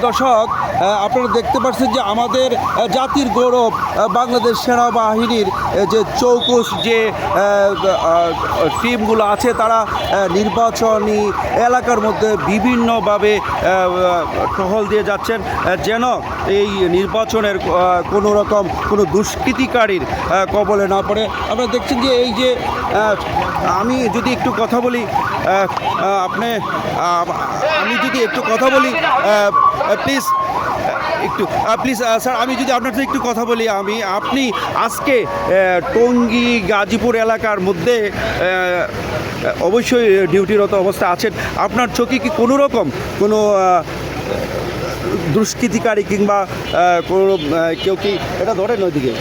দর্শক, আপনারা দেখতে পাচ্ছেন যে আমাদের জাতির গৌরব বাংলাদেশ সেনাবাহিনীর যে চৌকুশ যে টিমগুলো আছে তারা নির্বাচনী এলাকার মধ্যে বিভিন্নভাবে টহল দিয়ে যাচ্ছেন যেন এই নির্বাচনের কোনো রকম কোনো দুষ্কৃতিকারীর কবলে না পড়ে। আপনারা দেখছেন যে এই যে আমি যদি একটু কথা বলি আমি যদি একটু কথা বলি প্লিজ স্যার, আমি যদি আপনার সাথে একটু কথা বলি, আপনি আজকে টঙ্গী গাজীপুর এলাকার মধ্যে অবশ্যই ডিউটিরত অবস্থা আছেন, আপনার চোখে কি কোনো রকম কোনো দুষ্কৃতিকারী কিংবা কোনো কেউ কি এটা ধরেন ওইদিকে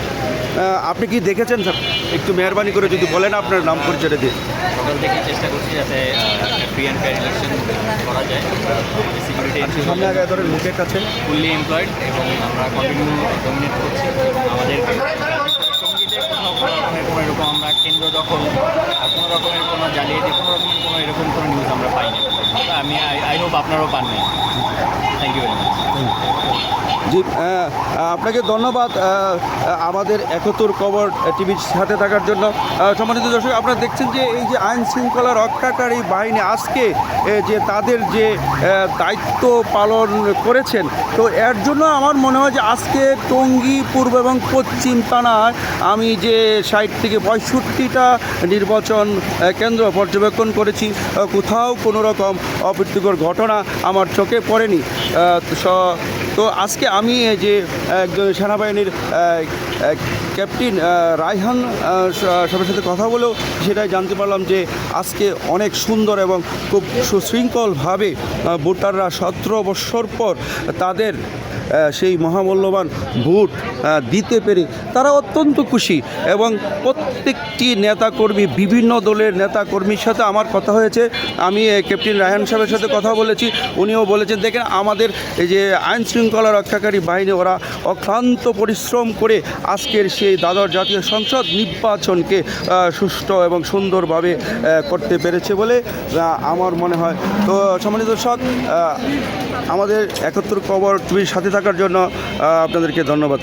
আপনি কি দেখেছেন স্যার? একটু মেহরবানি করে যদি বলেন আপনার নাম পরিচয় দিয়ে। সকাল থেকে চেষ্টা করছি যাতে ফ্রি অ্যান্ড ফেয়ার ইলেকশন করা যায়। সিকিউরিটি সামনে আগে ধরেন লোকের কাছে ফুললি এমপ্লয়েড এবং আমরা কন্টিনিউ ডমিনেট করছি। আমাদের সঙ্গীতে কোথাও কোনো রকমের কোনো এরকম আমরা কেন্দ্র দখল কোনো রকমের কোনো জালিয়াতি কোনো রকমের কোনো এরকম কোনো নিউজ আমরা পাইনি। আমি আই হোপ আপনারাও পাননি। Thank you very much. জি, আপনাকে ধন্যবাদ আমাদের 71 খবর টিভির সাথে থাকার জন্য। সম্মানিত দর্শক, আপনারা দেখছেন যে এই যে আইন শৃঙ্খলা রক্ষাকারী বাহিনী আজকে যে তাদের যে দায়িত্ব পালন করেছেন, তো এর জন্য আমার মনে হয় যে আজকে টঙ্গী পূর্ব এবং পশ্চিম থানায় আমি যে 60 থেকে 65টা নির্বাচন কেন্দ্র পর্যবেক্ষণ করেছি, কোথাও কোনো রকম অপ্রীতিকর ঘটনা আমার চোখে পড়েনি। তো আজকে আমি যে একজন সেনাবাহিনীর ক্যাপ্টেন রায়হান সবার সাথে কথা বলেও সেটাই জানতে পারলাম যে আজকে অনেক সুন্দর এবং খুব সুশৃঙ্খলভাবে ভোটাররা 17 বছর পর তাদের সেই মহামূল্যবান ভোট দিতে পেরে তারা অত্যন্ত খুশি। এবং প্রত্যেকটি নেতাকর্মী, বিভিন্ন দলের নেতাকর্মীর সাথে আমার কথা হয়েছে, আমি ক্যাপ্টেন রায়হান সাহেবের সাথে কথা বলেছি, উনিও বলেছেন দেখেন আমাদের এই যে আইন শৃঙ্খলা রক্ষাকারী বাহিনী ওরা অক্লান্ত পরিশ্রম করে আজকের সেই দ্বাদশ জাতীয় সংসদ নির্বাচনকে সুষ্ঠু এবং সুন্দরভাবে করতে পেরেছে বলে আমার মনে হয়। তো সম্মানিত দর্শক, আমাদের 71 খবর টিভির সাথে থাকার জন্য আপনাদেরকে ধন্যবাদ।